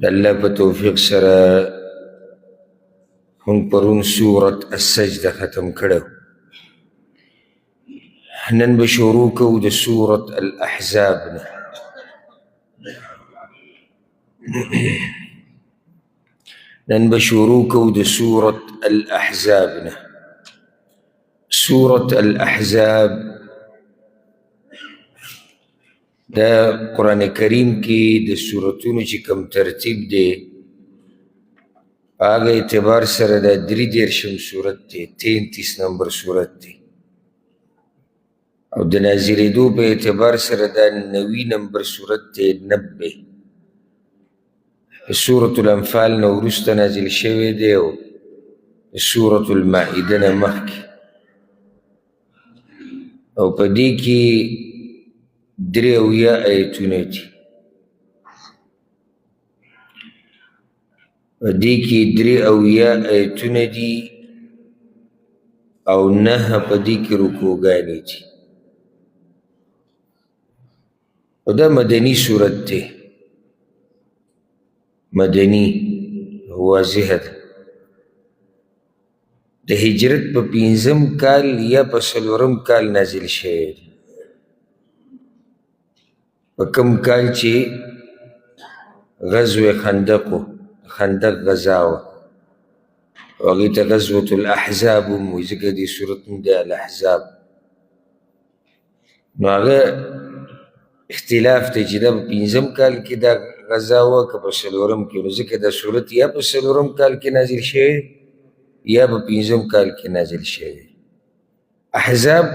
د الله په توفیق سره موږ پرون سورت السجده ختم کړو. نن به شروع کوو د سورت الاحزاب نه. نن به شروع کوو د سورت الاحزاب نه. سورت الاحزاب دا قرآن کریم کې د سورتونو چې کوم ترتیب دی هغه اعتبار سره دا 33 سورت دی، 33 نمبر سورت دی، او د نازلېدو په اعتبار سره دا 90 نمبر سورت دی، 90. سورة الانفال نه وروسته نازل شوی دی او سورة المائده نه مخکې، او په دې کې 83 آیتونه دي. په دې کې 83 آیتونه دي او 9 په دې کې رکوګانې دي. او دا مدني صورت دی، مدني واضحه ده. د هجرت په 5م کال یا په 4م کال نازل شوی دی. په کوم کال چې غزوه خندق غزا وه، هغې ته غزوة الاحزاب هم وایي، ځکه دې صورت نوم دی الاحزاب. نو هغه اختلاف دی چې دا په 5م کال کې دا غزا وه که په 4م کې، نو ځکه دا صورت یا په 4م کال کې نازل شوی یا په 5م کال کې نازل شوی. احزاب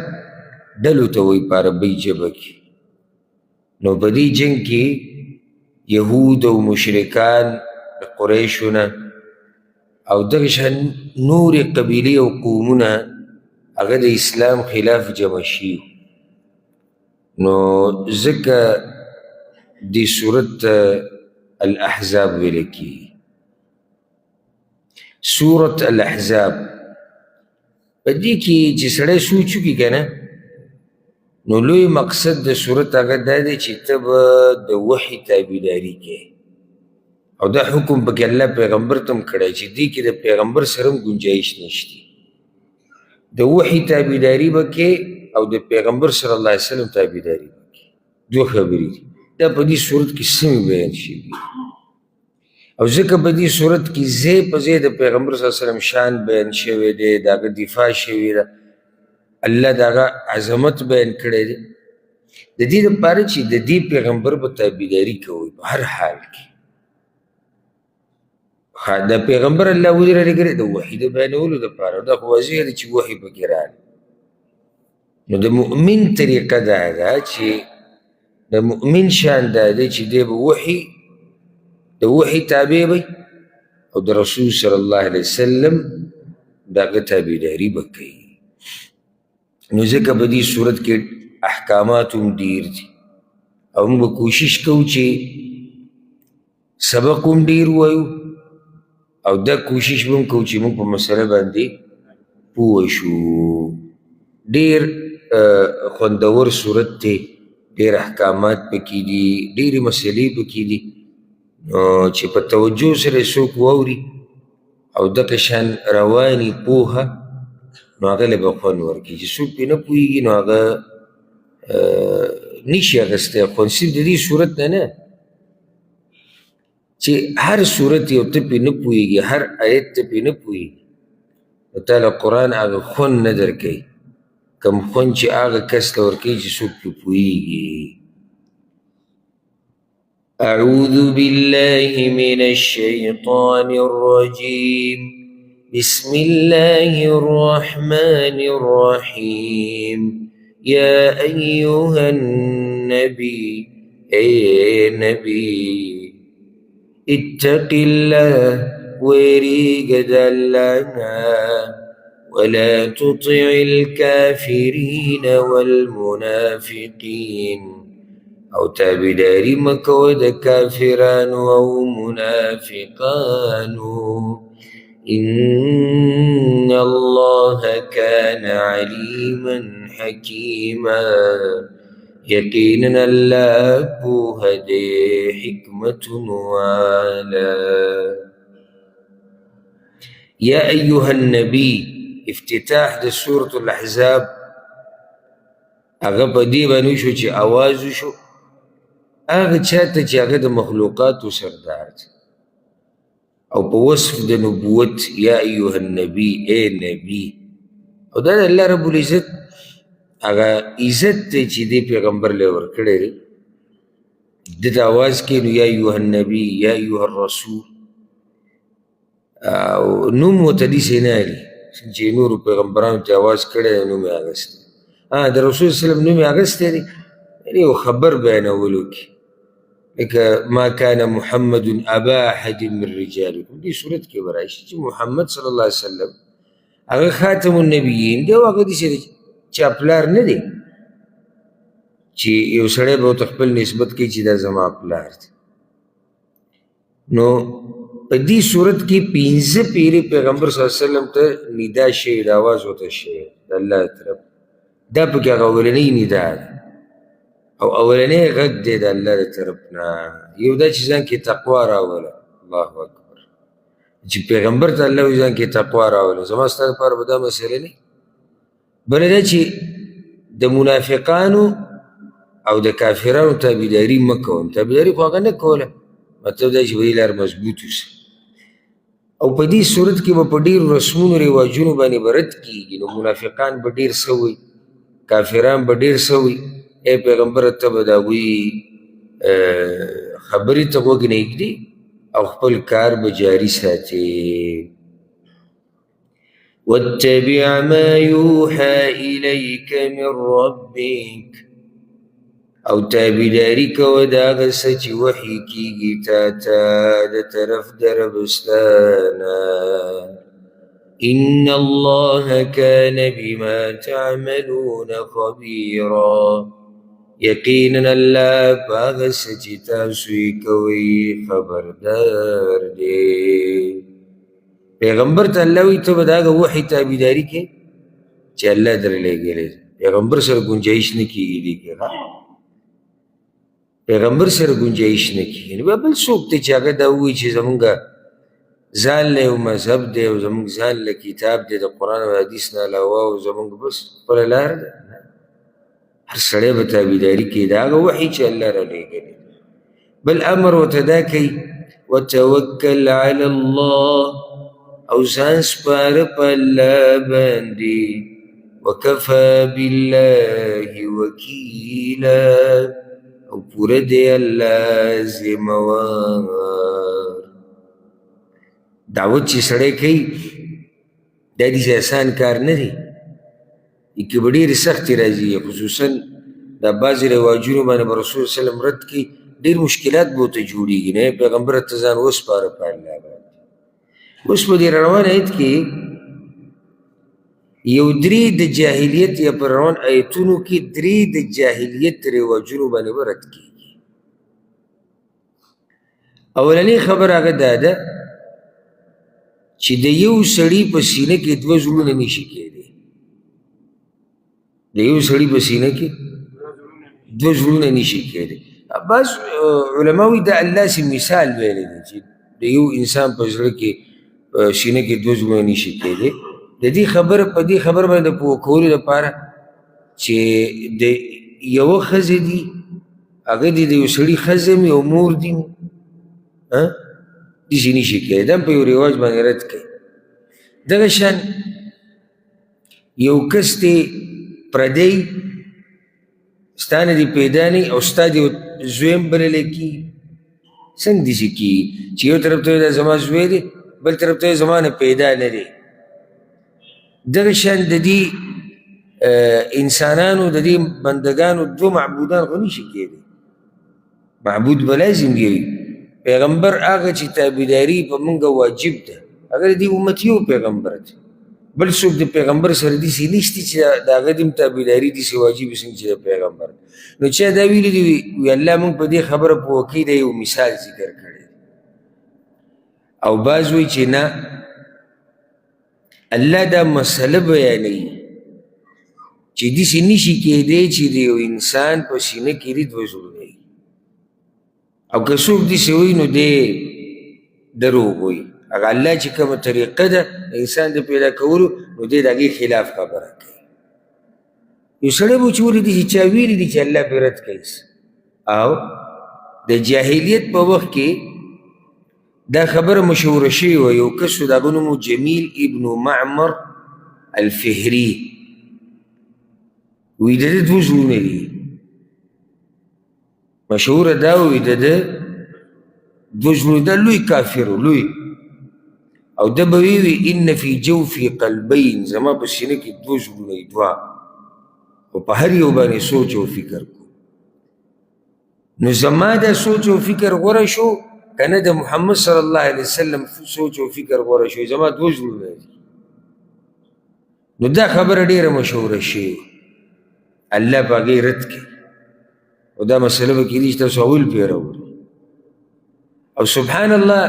ډلو ته وایي په عربۍ ژبه کې. نو په دې جنګ کې یهود او مشرکان د قریشو نه او دغه شان نورې قبیلې او قومونه هغه د اسلام خلاف جمع شي. نو ځکه دې صورت الاحزاب ویل کېږي. سورة الاحزاب په دې کې چې سړی سوچ وکړي که نه، نو لوی مقصد د صورت هغه دا دی چې ته به د وحي تابعداري کوې، او دا حکم پکې الله پیغمبر ته هم کړی چې دې کې د پیغمبر سره هم ګنجایش نشته. د وحي تابعداري به کوې او د پیغمبر صلی الله علیه وسلم تابعداري به کوې. دوه خبرې دي. دا په دې صورت کې سمې بیان شوي، او ځکه په دې صورت کې ځای په ځای د پیغمبر صلی الله علیه وسلم شان بیان شوی دی، د هغه دفاع شوې ده، الله د هغه عظمت بیان کړی دی. د دې لپاره چې د دې پیغمبر به تابعداري کوئ په هر حال کې. د پیغمبر الله ولې رالیږلی؟ د وحي د بیانولو دپاره. دا خو واضح ده چې وحي پکې راغلی. نو د مؤمن طریقه دا ده چې د مؤمن شان دا دی چې دی به د وحي تابع وي او د رسول صلی الله علیه وسلم د هغه تابعداري به کوي. نو ځکه په دې صورت کې احکامات هم ډېر دي، او موږ به کوشش کوو چې سبق هم ډېر ووایو، او دا کوشش به هم کوو چې موږ په مسله باندې پوه شو. ډېر خوندور صورت دی، ډېر احکامات پکې دي، ډېرې مسلې پکې دي. نو چې په توجه سره څوک واوري او دغه شان رواني پوهه، نو هغه له به خوند ورکړي. چې څوک پرې نه پوهېږي نو هغه نشي اخیستی خوند. صرف د دې صورت نه چې هر صورت یو ته پرې نه پوهېږي، هر آیت ته پرې نه پوهېږي، نو تا له قرآن هغه خوند نه درکوي، کوم خوند چې هغه کس ته ورکوي چې څوک پرې پوهېږي. أعوذ بالله من الشيطان الرجيم. بسم الله الرحمن الرحيم. يا أيها النبي، أي نبي، اتق الله ويريق دلنا ولا تطع الكافرين والمنافقين، او تابعداري مکو د کافرانو او منافقانو. ان الله كان عليما حكيما. یقینا الله پوهه دی حکمتونو والا. یا ایها النبی افتتاح د سورة الاحزاب هغه په دې باندې شو چې آواز وشو هغه چاته چې هغه د مخلوقاتو سردار دی او په وصف د نبوت یا ایها النبی اے نبی، او دا د الله رب العزت هغه عزت دی چې دې پیغمبر له ورکړی دی. ده ته آواز کوي نو یا ایها النبی یا ایها الرسول، او نوم ورته داسې نه الي چې نورو پیغمبرانو ته آواز کړی دی نوم یې اخیستی. د رسول صلی الله علیه وسلم نوم یې اخیستی دی یعنې یو خبر بیانولو کې، لکه ما کان محمد ابا احد من رجالکم، دې صورت کې به راشي چې محمد صلی الله علیه وسلم هغه خاتم النبیین دی او هغه داسې دی چې پلار نه دی چې یو سړی به ورته خپل نسبت کوي چې دا زما پلار دی. نو په دې صورت کې 15 پیرې پیغمبر صلی الله علیه وسلم ته ندا شوې د آواز ورته شوې د الله طرف، دا پکې هغه اولنۍ ندا ده او اولنی غږ دی د الله د طرف نه. یو دا چې ځان کې تقوا راوله، الله اکبر، چې پیغمبر ته الله وایي ځان کې تقوا راوله. زما ستا لپاره به دا مسله نه. بله دا چې د منافقانو او د کافرانو تابعداري مه کوم. تابعداري خو هغه نه کوله، مطلب دا چې په دې لار مضبوط اوسه. او په دې صورت کې به په ډېرو رسمونو رواجونو باندې به رد کېږي. نو منافقان به ډېر څه وایي، کافران به ډېر څه وایي. اے پیغمبر ته به د هغوی خبرې ته غوږ نه ایږدي او خپل کار به جاري ساتي. واتبع ما یوحى الیک من ربک، او تابعداري کوه د هغه څه چې وحي کېږي تا ته د طرف د رب ستا نه. ان الله كان بما تعملون خبيرا، یقینا الله په هغه څه چې تاسو یې کوئ خبردار دی. پیغمبر ته الله وایي ته به د هغه وحي تابعداري کوې چې الله در لېږلی. پیغمبر سره گنجایش نه کېږي دې کې، پیغمبر سره گنجایش نه کېږي. نو بیا بل څوک دی چې هغه دا ووایي چې زمونږ ځان له یو مذهب دی او زمونږ ځان له کتاب دی د قرآن او حدیث نه علاوه او زمونږ بس خپله لار ده. هر سړی به تابعداري کوي د هغه وحي چې الله رالیږلی. بل امر ورته دا کوي وتوکل علی الله، او ځان سپاره په الله باندې، وکفی بالله وکیلا، او پوره دی الله ذموار. دعوت چې سړی کوي دا داسې آسان کار نه دی، کې به ډېرې سختې راځي. خصوصا دا بعضې رواجونو باندې به رسول صلی الله علیه وسلم رد کړي، ډېر مشکلات به ورته جوړېږي. نه پیغمبر ته ځان وسپاره په الله باندې. اوس په دې روان آیت کې یو درې د جاهلیت یا په روان آیتونو کې درې د جاهلیت رواجونو باندې به رد کېږي. اولنۍ خبر هغه دا ده چې د یو سړي په سینه کې دوه زړونه نشي کېدی. د یو سړي په سینه کې دوه زړونه نشي کېدی. بعض علما وایي دا الله سي مثال ویلی دی چې د یو انسان په زړه کې سینه کې دوه زړونه نشي کېدی. د دې خبره په دې خبر باندې د پوه کولو لپاره چې د یوه ښځې دي هغه دې د یو سړي ښځه مې او مور دي داسې نشي کېدی. دا په یو رواج باندې رد کوي. دغه شان یو کس دی پردی ستا نه دې پیدا نه او ستا دې زویم بللی کېږي. څنګه داسې کېږي چې یو طرف ته دا زما زوی دی بل طرف ته زما نه پیدا نه دی. دغه شان د دې انسانانو د دې بندګانو دوه معبودان خو نشي کېدی. معبود به لازم وي. پیغمبر هغه چې تابعداري په موږ واجب ده هغه د دې امت یو پیغمبر دی. بل څوک د پیغمبر سره داسې نشته چې د هغه د تابعداري داسې واجب څنګه چې د پیغمبر. نو چا دا ویلي دي وي الله موږ په دې خبره پوه کوي د یو مثال ذکر کړی. او بعض وایي چې نه الله دا مسله بیانوي چې داسې نشي کېدی چې د یو انسان په سینه کې دي دوه زړونه وي، او که څوک داسې وایي نو دی دروغ وایي. هغه الله چې کومه طریقه ده د انسان د پیدا کولو نو دی د هغې خلاف خبره کوي. یو سړی به چې ولیدي چې چا ویلي دي چې الله پرې رد کوي، او د جاهلیت په وخت کې دا خبره مشهوره شوې وه. یو کس و د هغه نوم جمیل ابن معمر الفهري، وی د ده دوه زړونه دي. مشهوره دا وی د ده دوه زړونه، دا لوی کافر و لوی، او ده به وی ان فی جوفی قلبین، زما په سینه کې دوه زړونه دي، دوه، خو په هر یو باندې سوچ او فکر کو. نو زما دا سوچ او فکر غوره شو که نه د محمد صلی الله علیه وسلم سوچ او فکر غوره شو؟ زما دوه زړونه دي. نو دا خبره ډیره مشهوره شوې، الله په هغې رد کوي، او دا مسله به کېدي چې تاسو اول پرې راوړئ. او سبحان الله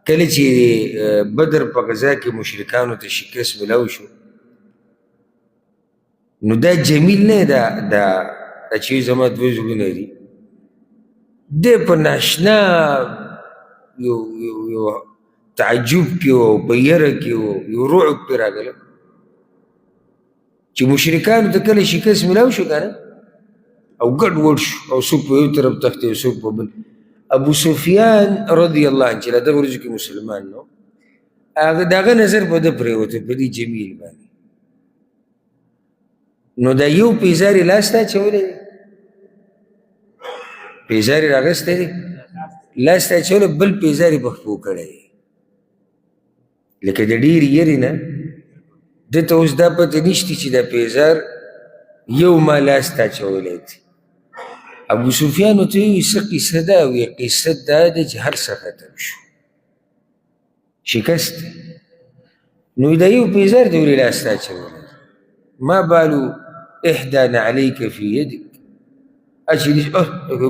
کله چې بدر په غزا کې مشرکانو ته شکست ملاو شو، نو دا جمیل نه دا چې زما دوه زړونه دي، دی په ناشنا یو تعجب کې و، په یره کې و، یو رعب پرې راغلی چې مشرکانو ته کله شکست ملاو شو که نه، او ګډ وډ شو، او څوک په یو طرف تښتې او څوک په بل. ابو سفیان رضی الله عنه چې له دغه ورځو کې مسلمان نو، د هغه نظر په ده پرېوته، په دې جمیل باندې. نو دا یو پیزار یې لاس ته اچولی دی، پیزار یې راغستی دی، لاس ته اچولی، بل پیزار یې په خپو کړی دی. لکه د ډېرې یرې نه ده ته اوس دا پته نشتی چې دا پیزار یو ما لاس ته اچولی دی. ابو سفیان ورته وویل څه قصه ده؟ وایي قصه دا ده چې هر څه ختم شو، شکست. نو دا یو پیزار دی ولې لاس ته اچولی؟ ما بالو احدى نعليك في يدك، اچې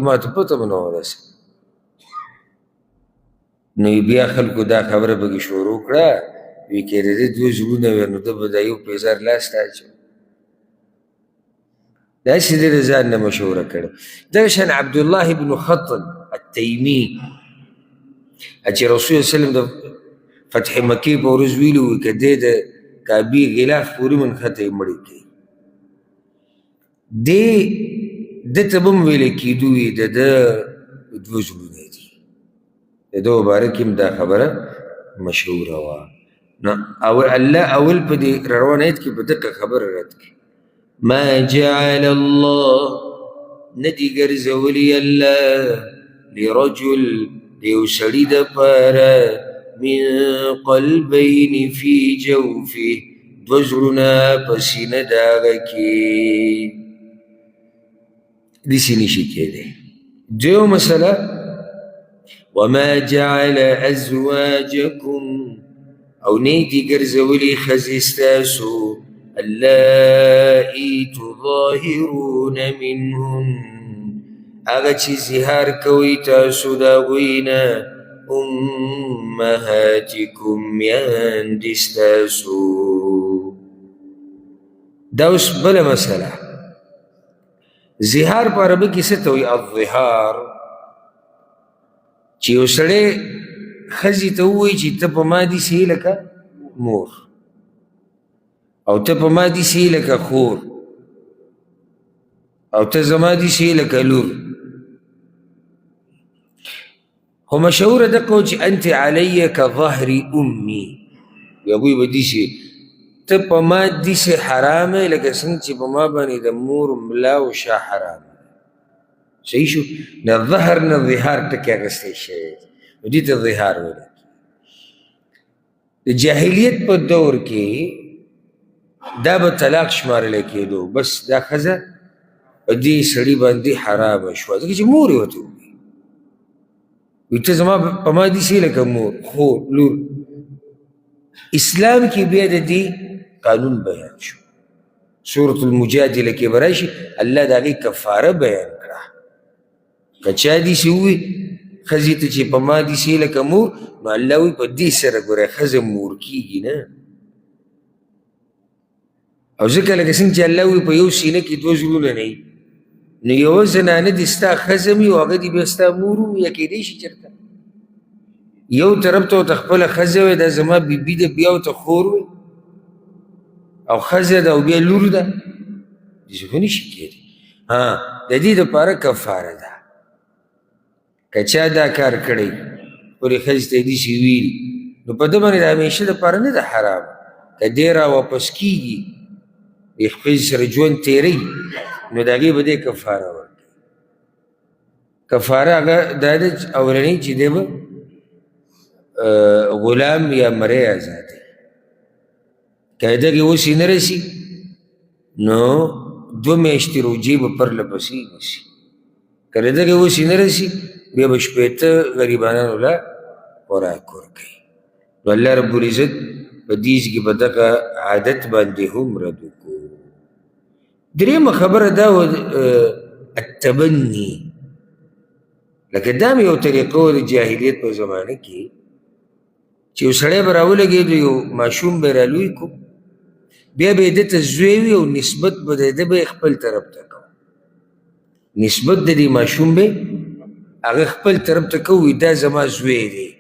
ما ته پته به نه ورسېده. نو بیا خلکو دا خبره پکې شروع کړه، وی که د ده دوه زړونه وی نو ده به دا یو پیزار لاس ته اچوي. داسې ده د ځان نه مشهوره کړه. دغه شان عبدالله بن خطل التیمي چې رسول صلی الله علیه وسلم د فتح مکې په ورځ ویلي وي که دی د کعبې غلاف پورې منښته یې مړې کوي، ده ته به هم ویلی کېدو وي د ده دوه زړونه دي. د ده مبارک هم دا خبره مشهوره وه. نو الله اول په دې روان آیت کې په دقه خبره رد کړي، ما جعل الله ندی ګرځولی الله لرجل د یو سړي دپاره من قلبین فی جوفه دوه زړونه په سینه د هغه کې، داسې نشي کېدی. دویمه مسله وما جعل ازواجکم او نه دي ګرځولي ښځې ستاسو اللائي تظاهرون منهن هغه چې زهار کوئ تاسو د هغوی نه امهاتکم میندې ستاسو. دا اوس بله مسله، زهار په عربي کې څه ته وایي؟ الظهار، چې یو سړی ښځې ته ووایي چې ته په ما داسې لکه مور، او ته په ما داسې لکه خور، او ته زما داسې لکه لور. خو مشهوره دقه و چې انت علی کظهر امي، هغوی به داسې ته په ما داسې حرامه لکه څنګه چې په ما باندې د مور ملا او شا حرامه. صحیح شو؟ نه ظهر نه ظهار ټکي اخیستی شوی دی، نو دې ته ظهار ویل. د جاهلیت په دور کې دا به طلاق شمارلی کېدو، بس دا ښځه په دې سړي باندې حرامه شوه، ځکه چې مور یې ورته ووایي، وایي ته زما په ما داسې لکه مور، خور، لور. اسلام کې بیا د دې قانون بیان شو، سورة المجادله کې به راشي، الله د هغې کفاره بیان کړه. که چا داسې ووایي ښځې ته چې په ما داسې لکه مور، نو الله وایي په دې سره ګوره ښځه مور کېږي نه. او ځکه لکه څنګه چې الله وایي په یو سینه کې دوه زړونه نه وي، نو یوه زنانه دې ستا ښځه وي او هغه دې بیا ستا مور وي، یا کیدی شي چېرته یو طرف ته ورته خپله ښځه وي دا زما بیبي ده، بیا ورته خور وي او ښځه ده او بیا لور ده، داسې خو نشي کېدی. د دې دپاره کفاره ده. که چا دا کار کړی خپلې ښځې ته یې داسې ویلي، نو په ده باندې د همیشه دپاره نه ده حرام. که دی را واپس کېږي د ښځې سره ژوند تېروي، نو د هغې به دی کفاره ورکوي. کفاره هغه دا ده اولنۍ چې دی به غلام یا مری آزادوي. که دغې اوسې نه رسي، نو 2 میاشتې روجې به پرله پسې نیسي. که د دغې اوسې نه رسي، بیا به 15 غریبانانو له خوراک ورکوي. نو الله رب العزت په دې کې به دغه عادت باندې هم رد وکړو. درېیمه خبره دا وه التبني. لکه دا مې یو طریقه وه د جاهلیت په زمانه کې، چې یو سړی به راولګېدو، یو ماشوم به یې رالوی کړو، بیا به یې ده ته زوی وي او نسبت به د ده به یې خپل طرف ته کوو. نسبت د دې ماشوم به هغه خپل طرف ته کوو، دا زما زوی دی.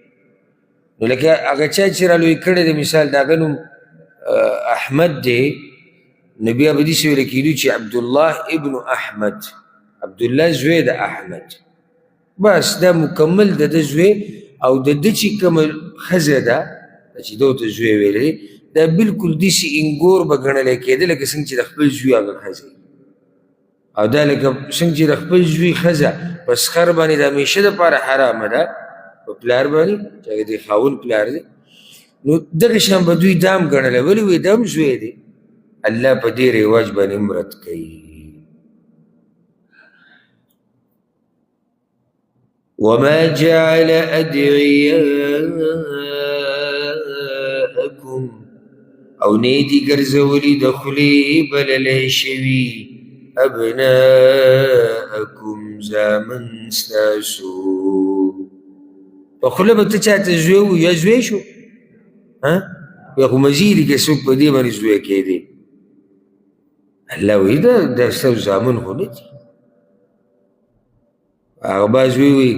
نو لکه هغه چا چې رالوی کړی دی، مثال د هغه نوم احمد دی، نو بیا به داسې ویله کېدو چې عبدالله ابن احمد، عبدالله زوی د احمد. بس دا مکمل د ده زوی، او د ده چې کومه ښځه ده چې ده ورته زوی ویلی، دا بلکل داسې انګور به ګڼلی کېده لکه څنګه چې د خپل زوی هغه ښځه، او دا لکه څنګه چې د خپل زوی ښځه په سخر باندې د همیشه دپاره حرامه ده، په پلار باندې چې هغه د خاوند پلار دی، نو دغه شان به دوی دا هم ګڼلی. ولې وایي دا هم زوی دی؟ الله په دې رواج باندې هم رد کوي. وما جعل أدعياءكم او نیدی ګرځولي د خولې بللی شوي ابناءکم زامن ستاسو. په خوله به ته چاته زوی و یا زوی شو، یا خو مزیدي که څوک په دې باندې زوی کېدی. الله وایي دا ستاسو زامن خو نه دي. هغه بعض وی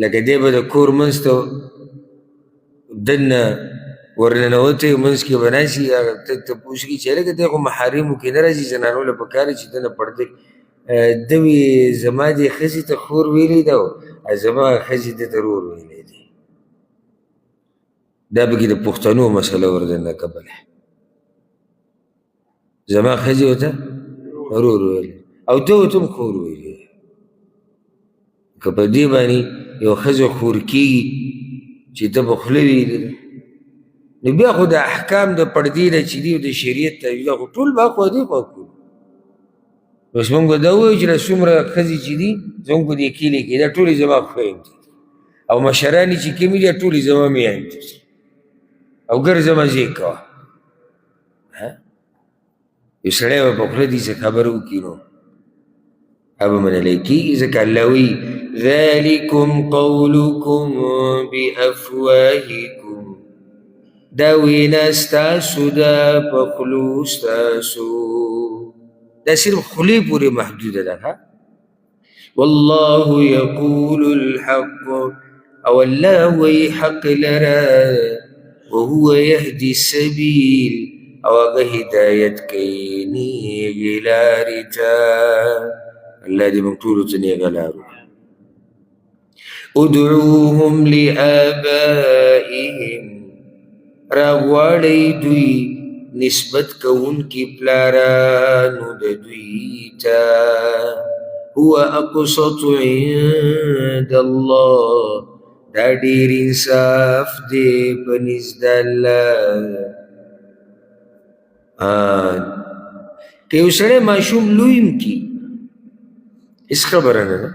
لکه دی به د کور منځ ته دننه ورننوتی، منځ کې به ناستي، هغه تپوس کړي چې هلکه دی خو محارمو کې نه راځي، زنانو له پکار چې دنه پرده ده وي زما دې ښځې ته خور ویلی ده او زما ښځې ده ته رور ویلی دی. دا پکې د پښتنو مسله وردننه کبله، زما ښځې ورته رور ویلی او ده ورته هم خور ویلی. که په دې باندې یو ښځه خور کېږي چې ته په خوله ویلې ده، نو بیا خو د احکام د پردې نه چې دي د شریعت تعویض خو ټول به خوا دې خوا کړو. اوس موږ به دا ووایو چې دا څومره ښځې چې دي زموږ په دې کلي کې دا ټولې زما خویندې دي، او مشران یې چې کومې دي ټولې زما میندې دي، او ګرځه مزې کوه. یو سړی به په خوله داسې خبره وکړي نو هغه به منلی کېږي. ځکه الله وایي ذلکم قولکم بافواهکم، دا وینا ستاسو ده په خولو ستاسو، دا صرف خولې پورې محدوده ده. والله یقول الحق، او الله وایي حق لره، وهو یهدي السبیل، او هغه هدایت کوي نیغې لارې ته. الله دې موږ ټولو ته نیغه لار وکړي. ادعوهم لآبائهم، راغواړئ دوی نسبت کوونکي پلارانو د دوی ته، هو اقسط عند الله، دا ډېر انصاف دی په نزد الله. که یو سړی ماشوم لوی هم کي هېڅ خبره نه ده،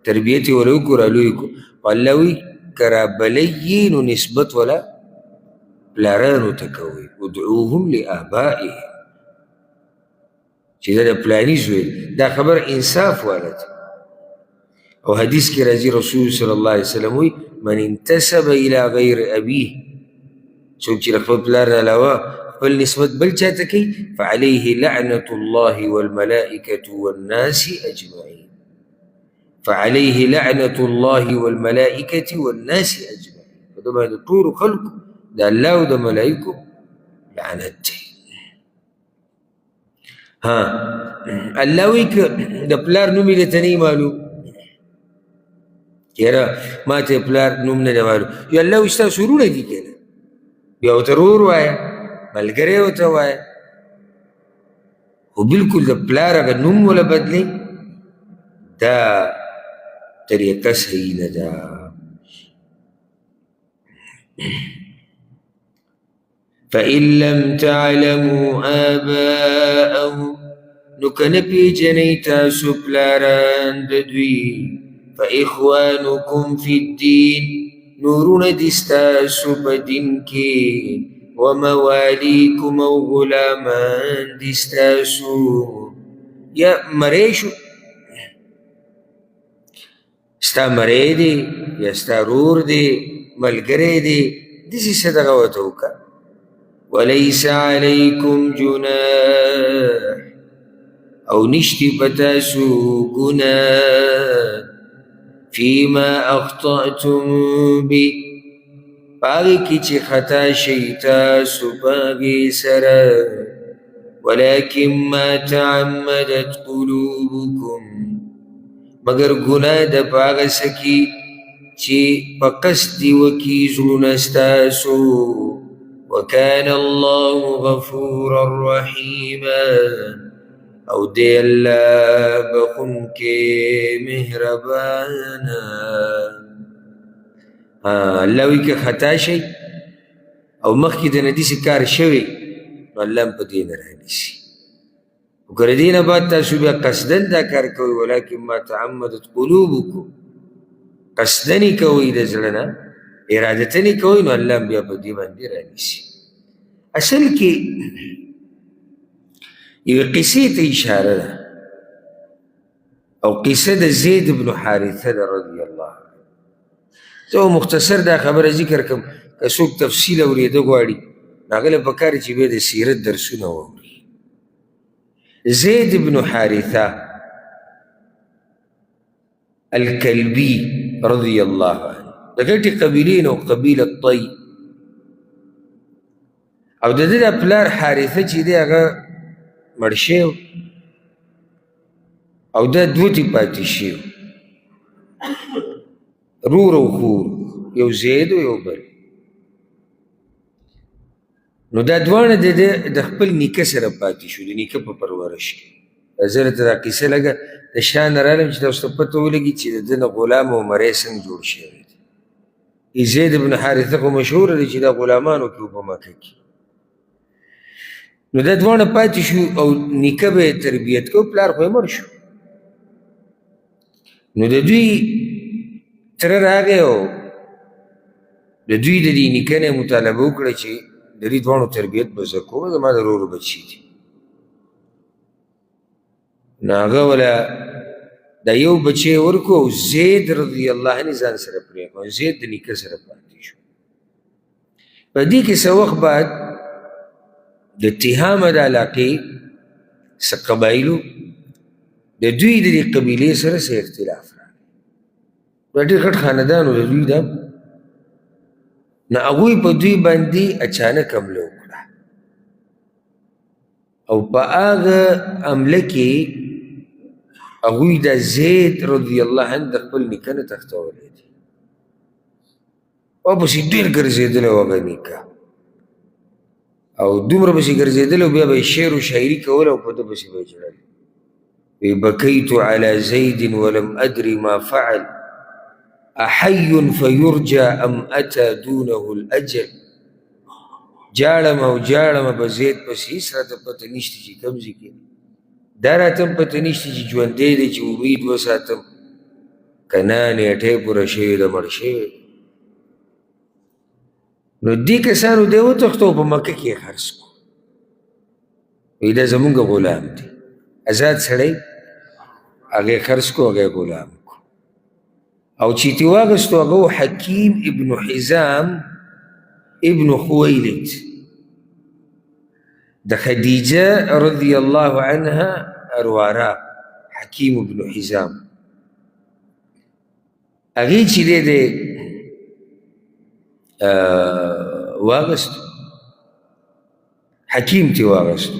تربیت یې وله وکړو رالوی کړو، خو الله وایي که رابلی یې نو نسبت وله پلارانو ته کوئ. ادعوهم لآبائهم، چې دا د پلاني زوی دا خبر انصاف والا ده. او حدیث کې راځي رسول صلی الله علیه وسلم وایي من انتسب الى غیر ابیه، څوک چې د خپل پلار نه علاوه خپل نسبت بل چاته کوي فعليه لعنة الله والملائكة والناس أجمعين فعليه لعنة الله والملائكة والناس أجمعين فده باندې ټولو خلکو د الله او د ملائکو لعنت دی ها الله وی که د پلار نوم یې درته نه معلوم یاره ما ته پلار نوم نه دی معلوم یا الله وی ستاسو وروڼه دي که نه بیا ورته ورور وایه ملګری ورته وایه خو بلکل د پلار هغه نوم وله بدلوي دا طریقه صحیح نه ده فإن لم تعلموا آباءهم نو که نه پیژنئ تاسو پلاران د دوی فإخوانكم في الدين نورونه دي ستاسو په دین کې وموالیکم او غلامان دي ستاسو یا مری شو ستا مری دی یا ستا رور دی ملګری دی داسې څه دغه ورته وکړه وليس عليكم جناح او نشتی پتاسو گناح فيما اخطأتم به پاگی کی چی خطا شیطاسو پاگی سرا ولكن ما تعمدت قلوبكم مگر گناہ دا پاگ سکی چی پقصدی وکی زلونستاسو وكان الله غفورا رحيما او دی اللہ بخون کے مہربانا اللہ وی که خطا شي او مخکې د نه داسې کار شوی نو الله هم په دې نه رانیسي خو که د دې نه بعد تاسو بیا قصدن دا کار کوئ ولکن ما تعمدت قلوبکم قصدن یې کوئ د زړه نه ارادتن یې کوئ نو الله هم بیا په دې باندې رانیسي اصل کې یوې قصې ته اشاره ده او قصه د زید بن حارثه ده رضی الله عنه زه مختصر دا خبره ذکر کړم که څوک تفصیل اورېده غواړي نو هغه له پکار چې بیا د سیرت درسونه واوري زید بن حارثه الکلبي رضی الله عنه د ګټې قبیلې نه قبیله طی او د دې د پلار حارثه چې دی هغه مړ شوی او دا دوتې پاتې شوي رور او خور یو زید او یو بل نو دا دواړه د خپل نیکه سره پاتې شو د نیکه په پرورش کې زه درته دا کیسه لږه د شا نه رالم چې تاسو ته پته ولګي چې د ده نه غلام او مری څنګه جوړ شوی دی زید بن حارثه خو مشهوره دی چې دا غلامانو کې و په مکه کې نو دا دواړه پاتې شو او نیکه به یې تربیت کو پلار خو یې مړ شو نو د دوی تره راغی او د دوی د دې نیکه نه مطالبه وکړه چې د دې دواړو تربیت به زه کوم زما د ورورو بچي دي نو هغه وله دا یو بچی ورکو او زید رضی الله عنه ځان سره پرېښود زید د نیکه سره پاتې شو په دې کې څه وخت بعد د تهامه د علاقې څه قبایلو د دوی د دې قبیلې سره څه اختلاف راغی دا ډېر غټ خاندان و د دوی دا نو هغوی په دوی باندې اچانک حمله وکړه او په هغه حمله کې هغوی د زید رضی الله عنه د خپل نیکه نه تښتولی دي او پسې ډېر ګرځېدلی و هغه نیکه او دومره پسې ګرځېدلی و بیا به یې شعر و شاعري کوله او په ده پسې به یې ژړل بكيت على زيد ولم أدر ما فعل أحي فيرجى أم أتى دونه الأجل جاړم او جاړم به زید پسې هېڅ راته پته نشته چې کوم ځای کې دا راته هم پته نشته چې ژوندی دی چې امید وساتم که نه نیټۍ پوره شوې ده مړ شوی نو دې کسانو دی وتښتو په مکه کې یې خرڅ کړو وایي دا زمونږ غلام دی آزاد سړی هغه خرڅ کو هغه غلام کو او چې تې واغستو هغه حکیم ابن حزام ابن خویلد د خدیجه رضی الله عنها ارواره حکیم بن حزام هغې چې دی واغستو حکیم تی واغستو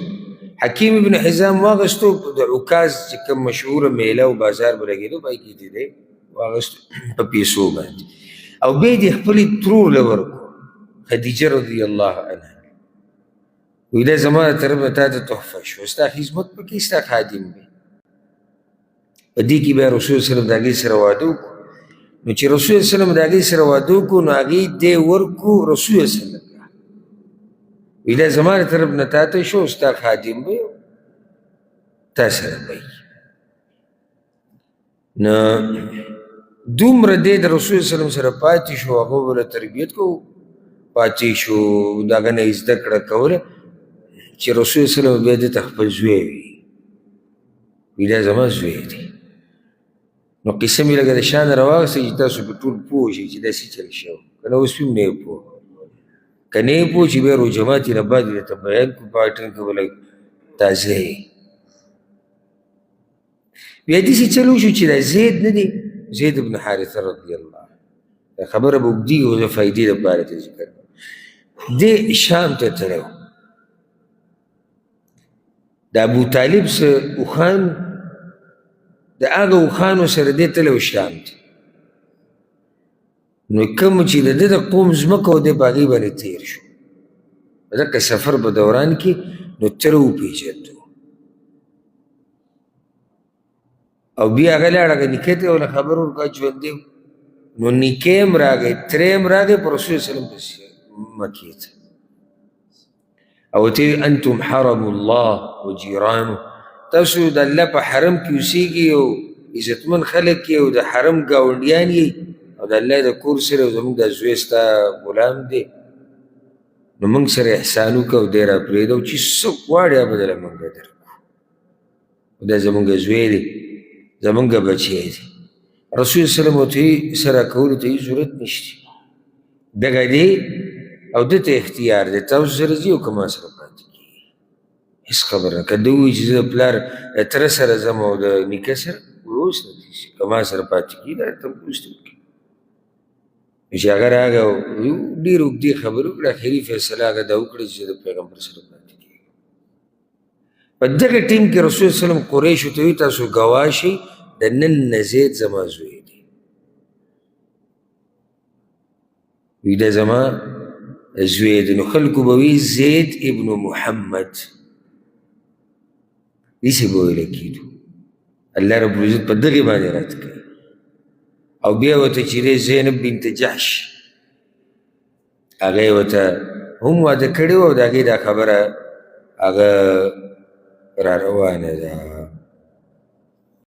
حکیم ابن حزام واغستو د عکاز چې کوم مشهوره میله او بازار به لګېدو په هغې کې دی واغستو په پیسو باندې او بیا یې د خپلې ترور له ورکړو خدیجه رضی الله عنها وی دا زما د طرف نه تا ته تحفه شو ستا خدمت پکې ستا خادم دی په دې کې بیا رسول صلی د هغې سره واده وکړو نو چې رسول وسلم د هغې سره واده وکړو نو هغې دی ورکړو رسول وسلم وی دا زما د طرف نه تا ته شو ستا خادم به تا سره به نو دومره دی د رسول وسلم سره پاتې شو هغه به تربیت کو پاتې شو د هغه نه یې زده کړه کوله چې رسول وسلم بیا دې ته خپل زوی وي وی دا زما زوی دی نو قصه مې لږه د شانه راواغسته چې تاسو په ټول پوه شئ چې داسې چل شوی که نه اوس هم نه یې پوه که نه یې پوه چې بیا روجمات یې نه بعد درته بیان کړو په هغه ټایم کې به لږ تازه یې بیا داسې چل وشو چې دا زید نه دی زید بن حارثه رضی الله دا خبره به اوږدېږي خو د فایدې دپاره ته ذکر دی شام ته تللی د ابو طالب څه اوښان د هغه اوښانو سره دی تللی شام ته نو کوم چې د ده د قوم ځمکه و دی په هغې باندې تېر شو په دغه سفر په دوران کې نو تره وپېژندو او بیا هغه لاړ هغه نیکه ته ورله خبر ورکړه ژوندی نو نیکه هم راغی تره هم راغی په رسول وسلم پسې مکې ته او ته انتم حرم الله و جیرانو تاسو د الله په حرم کې اوسېږي او عزتمن خلک یې او د حرم ګاونډیان یې او د الله د کور سره زموږ دا زوی ستا غلام دی نو موږ سره احسان وکړه او دی راپرېږده او چې څه غواړې هغه به دله موږ درکړو دا زموږ زوی دی زموږ بچی دی رسول وسلم ورته سره کولو ته هېڅ ضرورت نشته دغه دی او ده ته اختیار دی تاسو سره ځي او که ما سره پاتې کېږي هېڅ خبره نه که ده ووایي چې زه د پلار تره سره ځم او د نیکه سره اوس نه دی که ما سره پاتې کېږي دا ته اوس ته وکړي چې هغه راغی او ډېرې اوږدې خبرې وکړې اخري فیصله هغه دا وکړه چې د پیغمبر سره پاتې کېږي په دغه ټیم کې رسول وسلم قریشو ته وایي تاسو ګواه شئ د نن نه زید زما زوی دی وی دا زما زوی دی نو خلکو به وی زید ابن محمد داسې به ویله کېدو الله رب العزت په دغې باندې رد کوي او بیا ورته چې دی زینب بنت جحش هغه یې ورته هم واده کړی و او د هغې دا خبره هغه را روانه ده